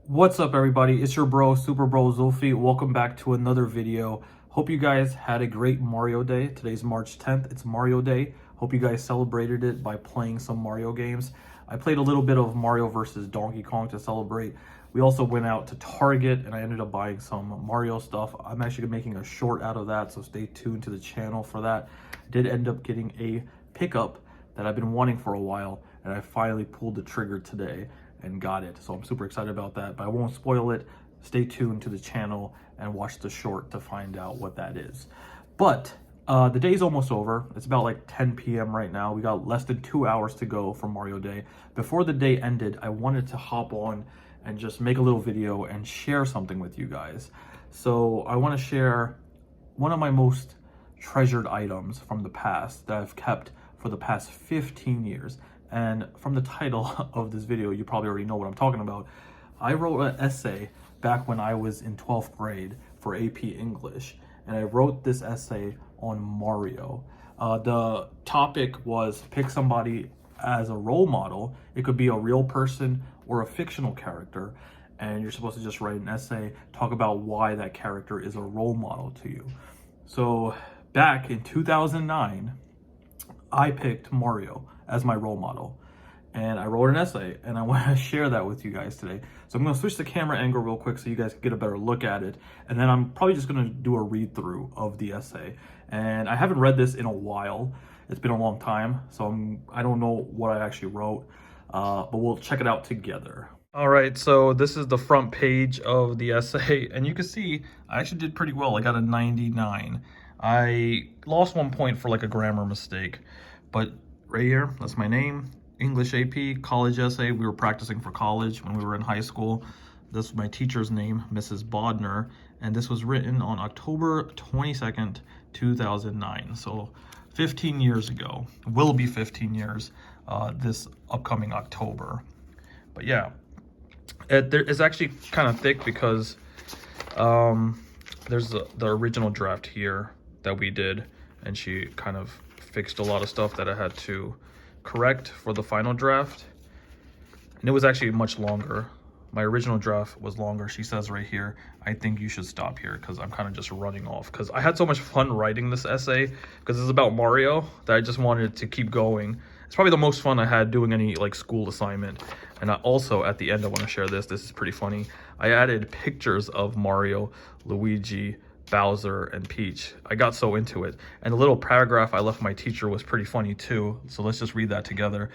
What's up, everybody? It's your bro, Super Bro Zulfi. Welcome back to another video. Hope you guys had a great Mario Day. Today's March 10th. It's Mario Day. Hope you guys celebrated it by playing some Mario games. I played a little bit of Mario versus Donkey Kong to celebrate. We also went out to Target and I ended up buying some Mario stuff. I'm actually making a short out of that, so stay tuned to the channel for that. I did end up getting a pickup that I've been wanting for a while, and I finally pulled the trigger today and got it. So I'm super excited about that, but I won't spoil it. Stay tuned to the channel and watch the short to find out what that is. But the day's almost over. It's about like 10 p.m. right now. We got less than 2 hours to go for Mario Day. Before the day ended, I wanted to hop on and just make a little video and share something with you guys. So I want to share one of my most treasured items from the past that I've kept for the past 15 years. And from the title of this video, you probably already know what I'm talking about. I wrote an essay back when I was in 12th grade for AP English, and I wrote this essay on Mario. The topic was pick somebody as a role model. It could be a real person or a fictional character, and you're supposed to just write an essay, talk about why that character is a role model to you. So back in 2009, I picked Mario as my role model, and I wrote an essay, and I want to share that with you guys today. So I'm going to switch the camera angle real quick so you guys can get a better look at it, and then I'm probably just going to do a read through of the essay. And I haven't read this in a while. It's been a long time, so I don't know what I actually wrote, but we'll check it out together. All right, so this is the front page of the essay, and you can see I actually did pretty well. I got a 99. I lost 1 point for like a grammar mistake, but right here, that's my name, English AP, college essay. We were practicing for college when we were in high school. This was my teacher's name, Mrs. Bodner, and this was written on October 22nd, 2009. So 15 years ago, will be 15 years this upcoming October. But yeah, it's actually kind of thick because there's the original draft here that we did, and she kind of fixed a lot of stuff that I had to correct for the final draft. And it was actually much longer. My original draft was longer. She says right here, I think you should stop here, because I'm kind of just running off, because I had so much fun writing this essay because it's about Mario that I just wanted to keep going. It's probably the most fun I had doing any like school assignment. And I also, at the end, I want to share this. This is pretty funny. I added pictures of Mario, Luigi, Bowser, and Peach. I got so into it. And the little paragraph I left my teacher was pretty funny too. So let's just read that together.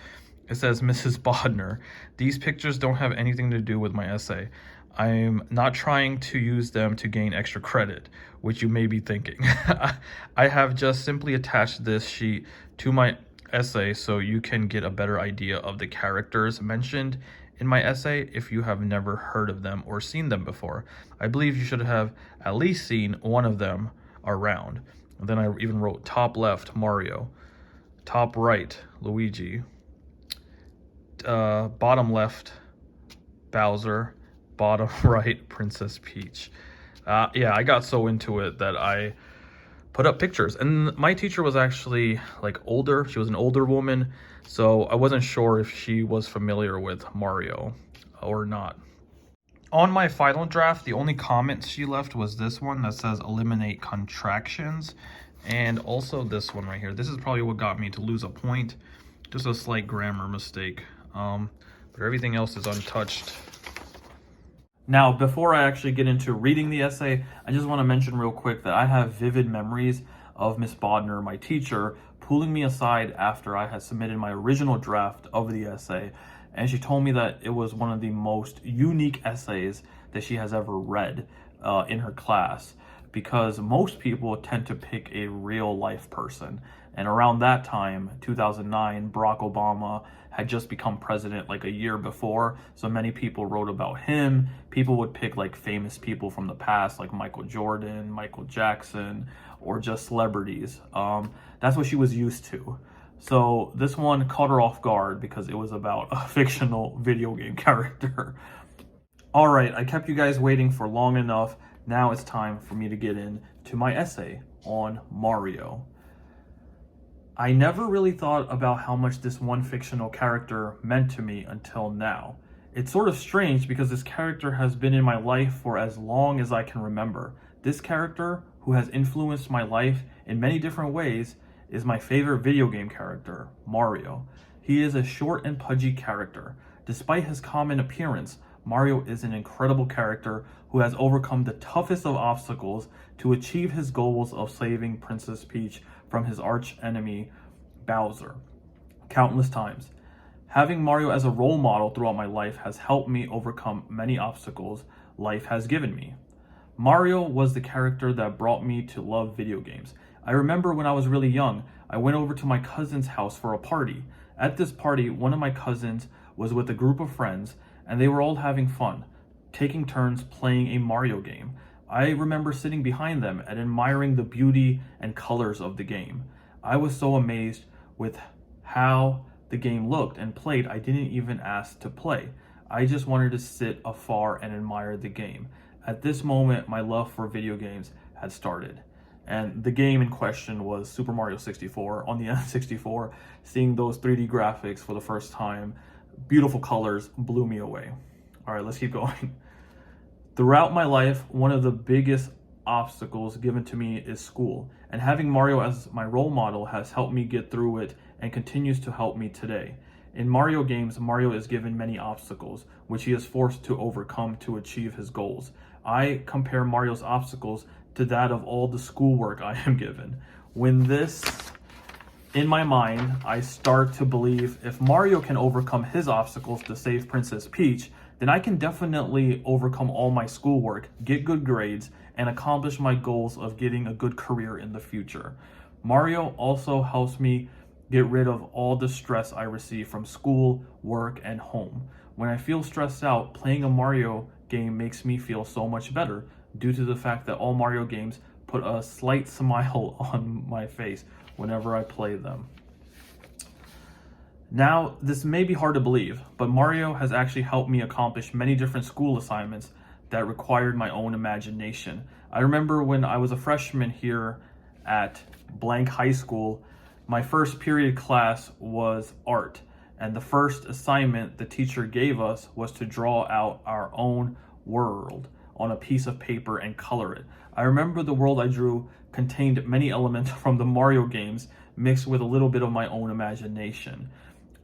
It says, Mrs. Bodner, these pictures don't have anything to do with my essay. I'm not trying to use them to gain extra credit, which you may be thinking. I have just simply attached this sheet to my essay so you can get a better idea of the characters mentioned in my essay if you have never heard of them or seen them before. I believe you should have at least seen one of them around. And then I even wrote top left, Mario, top right, Luigi, bottom left, Bowser, bottom right, Princess Peach. Yeah, I got so into it that I put up pictures, and my teacher was actually like older. She was an older woman, so I wasn't sure if she was familiar with Mario or not. On my final draft, the only comment she left was this one that says eliminate contractions, and also this one right here. This is probably what got me to lose a point, just a slight grammar mistake, but everything else is untouched. Now, before I actually get into reading the essay, I just want to mention real quick that I have vivid memories of Miss Bodner, my teacher, pulling me aside after I had submitted my original draft of the essay, and she told me that it was one of the most unique essays that she has ever read in her class, because most people tend to pick a real life person. And around that time, 2009, Barack Obama had just become president like a year before, so many people wrote about him. People would pick like famous people from the past, like Michael Jordan, Michael Jackson, or just celebrities. That's what she was used to. So this one caught her off guard because it was about a fictional video game character. All right, I kept you guys waiting for long enough. Now it's time for me to get into my essay on Mario. I never really thought about how much this one fictional character meant to me until now. It's sort of strange because this character has been in my life for as long as I can remember. This character, who has influenced my life in many different ways, is my favorite video game character, Mario. He is a short and pudgy character. Despite his common appearance, Mario is an incredible character who has overcome the toughest of obstacles to achieve his goals of saving Princess Peach from his arch enemy, Bowser, countless times. Having Mario as a role model throughout my life has helped me overcome many obstacles life has given me. Mario was the character that brought me to love video games. I remember when I was really young, I went over to my cousin's house for a party. At this party, one of my cousins was with a group of friends, and they were all having fun, taking turns playing a Mario game. I remember sitting behind them and admiring the beauty and colors of the game. I was so amazed with how the game looked and played, I didn't even ask to play. I just wanted to sit afar and admire the game. At this moment, my love for video games had started. And the game in question was Super Mario 64 on the N64. Seeing those 3D graphics for the first time, beautiful colors, blew me away. All right, let's keep going. Throughout my life, one of the biggest obstacles given to me is school, and having Mario as my role model has helped me get through it and continues to help me today. In Mario games, Mario is given many obstacles, which he is forced to overcome to achieve his goals. I compare Mario's obstacles to that of all the schoolwork I am given. When this, in my mind, I start to believe if Mario can overcome his obstacles to save Princess Peach, then I can definitely overcome all my schoolwork, get good grades, and accomplish my goals of getting a good career in the future. Mario also helps me get rid of all the stress I receive from school, work, and home. When I feel stressed out, playing a Mario game makes me feel so much better due to the fact that all Mario games put a slight smile on my face whenever I play them. Now, this may be hard to believe, but Mario has actually helped me accomplish many different school assignments that required my own imagination. I remember when I was a freshman here at blank high school, my first period class was art, and the first assignment the teacher gave us was to draw out our own world on a piece of paper and color it. I remember the world I drew contained many elements from the Mario games mixed with a little bit of my own imagination.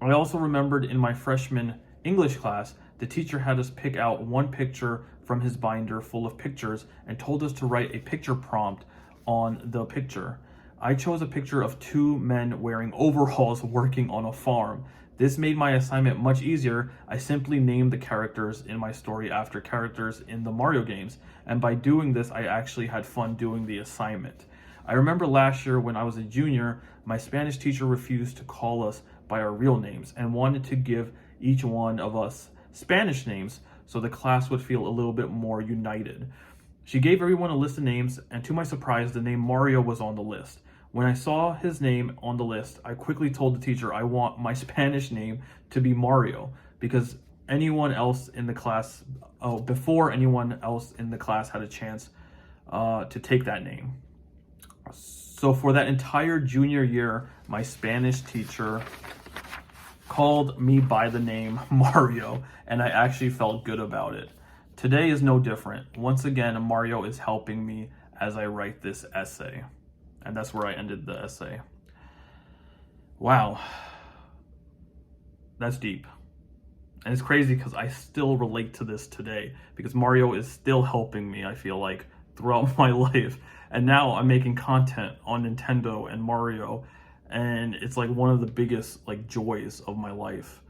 I also remembered in my freshman English class, the teacher had us pick out one picture from his binder full of pictures and told us to write a picture prompt on the picture. I chose a picture of two men wearing overalls working on a farm. This made my assignment much easier. I simply named the characters in my story after characters in the Mario games, and by doing this, I actually had fun doing the assignment. I remember last year when I was a junior, my Spanish teacher refused to call us by our real names and wanted to give each one of us Spanish names so the class would feel a little bit more united. She gave everyone a list of names, and to my surprise, the name Mario was on the list. When I saw his name on the list, I quickly told the teacher I want my Spanish name to be Mario because anyone else in the class, before anyone else in the class had a chance to take that name. So for that entire junior year, my Spanish teacher called me by the name Mario, and I actually felt good about it. Today is no different. Once again, Mario is helping me as I write this essay. And that's where I ended the essay. Wow. That's deep. And it's crazy because I still relate to this today because Mario is still helping me, I feel like, throughout my life. And now I'm making content on Nintendo and Mario, and it's like one of the biggest like joys of my life.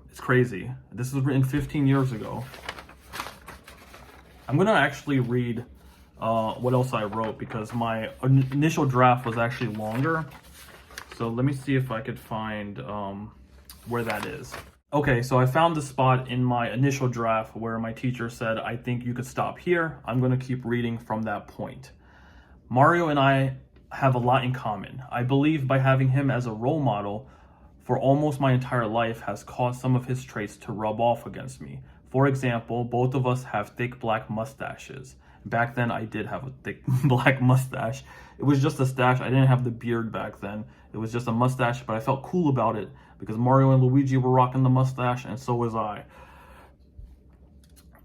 It's crazy. This was written 15 years ago. I'm gonna actually read what else I wrote because my initial draft was actually longer. So let me see if I could find where that is. Okay, so I found the spot in my initial draft where my teacher said, I think you could stop here. I'm going to keep reading from that point. Mario and I have a lot in common. I believe by having him as a role model for almost my entire life has caused some of his traits to rub off against me. For example, both of us have thick black mustaches. Back then, I did have a thick black mustache. It was just a stash. I didn't have the beard back then. It was just a mustache, but I felt cool about it because Mario and Luigi were rocking the mustache, and so was I.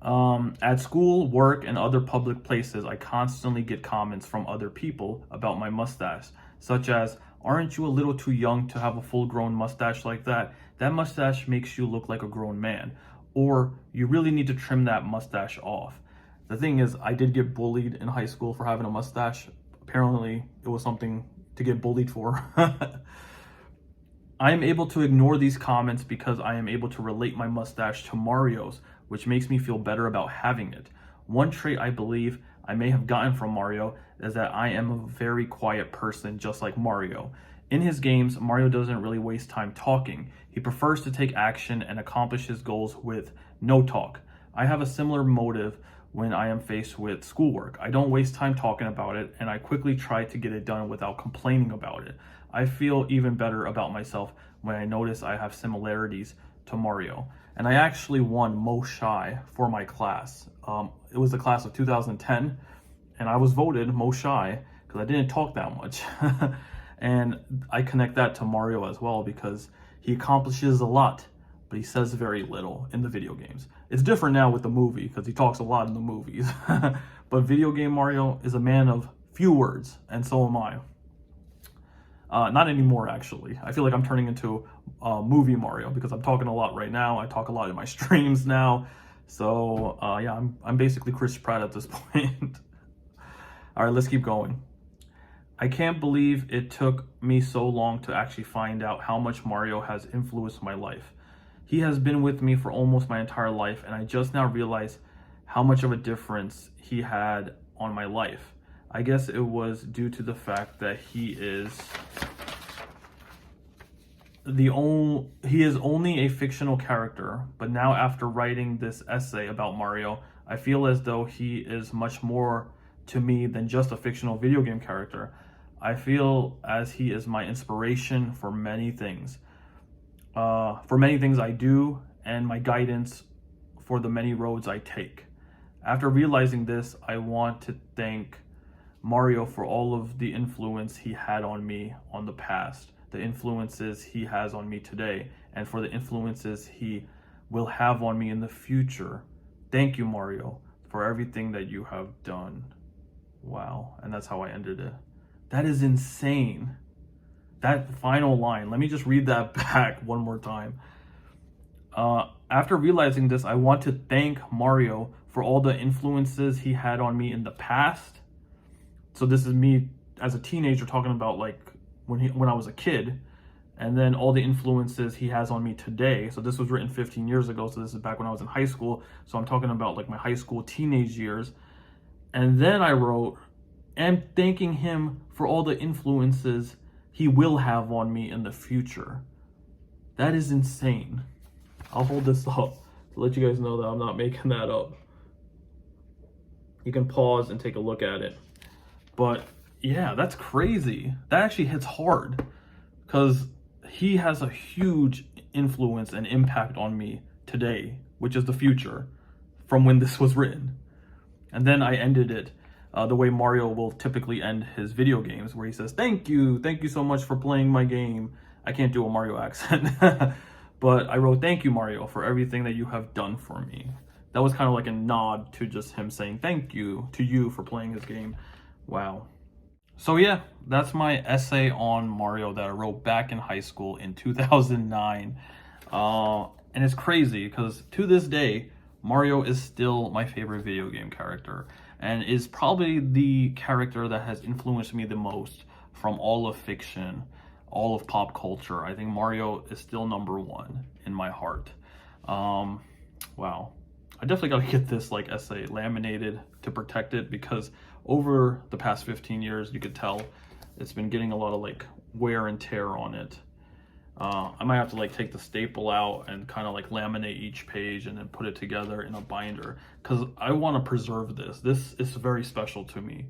At school, work, and other public places, I constantly get comments from other people about my mustache, such as, "Aren't you a little too young to have a full-grown mustache like that? That mustache makes you look like a grown man." Or, "You really need to trim that mustache off." The thing is, I did get bullied in high school for having a mustache. Apparently, it was something to get bullied for. I am able to ignore these comments because I am able to relate my mustache to Mario's, which makes me feel better about having it. One trait I believe I may have gotten from Mario is that I am a very quiet person, just like Mario. In his games, Mario doesn't really waste time talking. He prefers to take action and accomplish his goals with no talk. I have a similar motive when I am faced with schoolwork. I don't waste time talking about it, and I quickly try to get it done without complaining about it. I feel even better about myself when I notice I have similarities to Mario. And I actually won Most Shy for my class. It was the class of 2010, and I was voted Most Shy because I didn't talk that much. And I connect that to Mario as well because he accomplishes a lot, but he says very little in the video games. It's different now with the movie because he talks a lot in the movies. But video game Mario is a man of few words, and so am I. Not anymore, actually. I feel like I'm turning into movie Mario because I'm talking a lot right now. I talk a lot in my streams now. So yeah, I'm basically Chris Pratt at this point. All right, let's keep going. I can't believe it took me so long to actually find out how much Mario has influenced my life. He has been with me for almost my entire life, and I just now realized how much of a difference he had on my life. I guess it was due to the fact that he is only a fictional character, but now after writing this essay about Mario, I feel as though he is much more to me than just a fictional video game character. I feel as he is my inspiration for many things. For many things I do, and my guidance for the many roads I take. After realizing this, I want to thank Mario for all of the influence he had on me on the past, the influences he has on me today, and for the influences he will have on me in the future. Thank you, Mario, for everything that you have done. Wow. And that's how I ended it. That is insane. That final line, let me just read that back one more time. After realizing this, I want to thank Mario for all the influences he had on me in the past. So this is me as a teenager talking about like when I was a kid, and then all the influences he has on me today. So this was written 15 years ago. So this is back when I was in high school. So I'm talking about like my high school teenage years. And then I wrote, and thanking him for all the influences he will have on me in the future. That is insane. I'll hold this up to let you guys know that I'm not making that up. You can pause and take a look at it. But yeah, that's crazy. That actually hits hard because he has a huge influence and impact on me today, which is the future from when this was written. And then I ended it the way Mario will typically end his video games, where he says, thank you so much for playing my game. I can't do a Mario accent, but I wrote, thank you, Mario, for everything that you have done for me. That was kind of like a nod to just him saying thank you to you for playing his game. Wow. So yeah, that's my essay on Mario that I wrote back in high school in 2009. And it's crazy because to this day, Mario is still my favorite video game character and is probably the character that has influenced me the most from all of fiction, all of pop culture. I think Mario is still number one in my heart. Wow. I definitely got to get this like essay laminated to protect it because over the past 15 years, you could tell it's been getting a lot of like wear and tear on it. I might have to like take the staple out and kind of like laminate each page and then put it together in a binder because I want to preserve this. This is very special to me.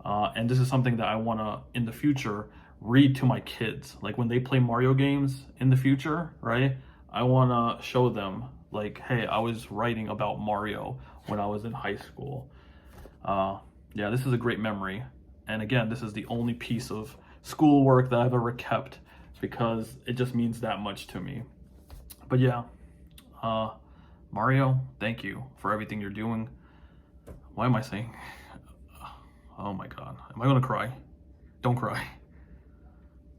And this is something that I want to, in the future, read to my kids. Like when they play Mario games in the future, right? I want to show them like, hey, I was writing about Mario when I was in high school. Yeah, this is a great memory. And again, this is the only piece of schoolwork that I've ever kept because it just means that much to me. But yeah, Mario, thank you for everything you're doing. Why am I saying? Oh my god. Am I gonna cry? Don't cry.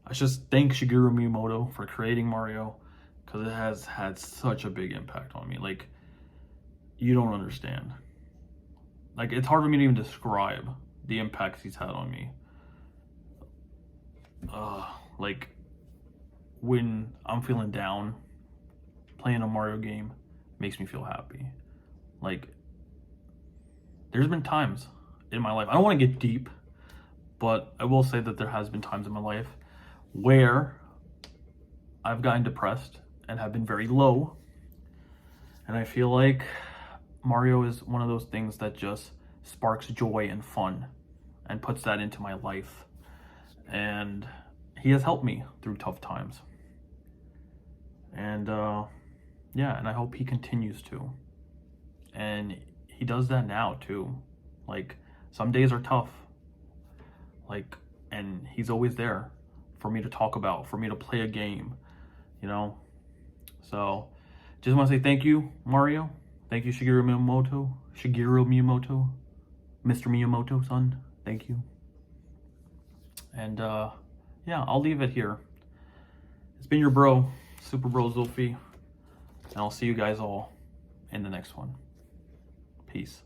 I just thank Shigeru Miyamoto for creating Mario, because it has had such a big impact on me. Like, you don't understand. Like, it's hard for me to even describe the impacts he's had on me. Like, when I'm feeling down, playing a Mario game makes me feel happy. Like, there's been times in my life, I don't want to get deep, but I will say that there has been times in my life where I've gotten depressed and have been very low. And I feel like Mario is one of those things that just sparks joy and fun and puts that into my life. And he has helped me through tough times. And yeah, and I hope he continues to. And he does that now too. Like, some days are tough. Like, and he's always there for me to talk about, for me to play a game, you know? So, just want to say thank you, Mario. Thank you, Shigeru Miyamoto. Mr. Miyamoto-san. Thank you. And, yeah, I'll leave it here. It's been your bro, Super Bro Zulfi. And I'll see you guys all in the next one. Peace.